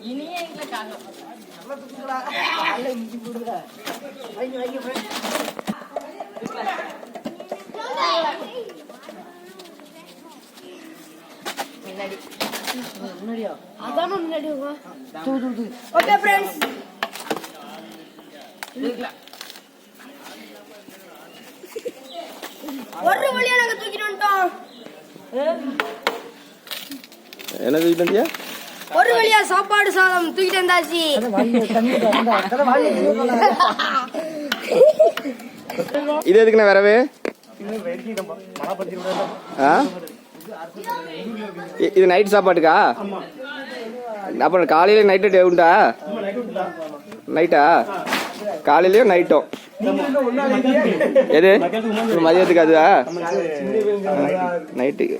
இனியே எங்களை காணும் ஓகே फ्रेंड्स ஒரு வழியா நாங்க தூக்கிட்டு வந்துட்டோம். என்ன தூக்கிட்டு வந்தியா? ஒரு வழியா சாப்பாடு சாதம் தூக்கிட்டு வந்தாச்சு. இது எதுக்குண்ணா வரவே? இது நைட் சாப்பாட்டுக்கா? அப்புறம் காலையில நைட்டு உண்டா? நைட்டா? காலையிலயும் நைட்டும் எது மதியத்துக்கு? அதுவா நைட்டுக்கு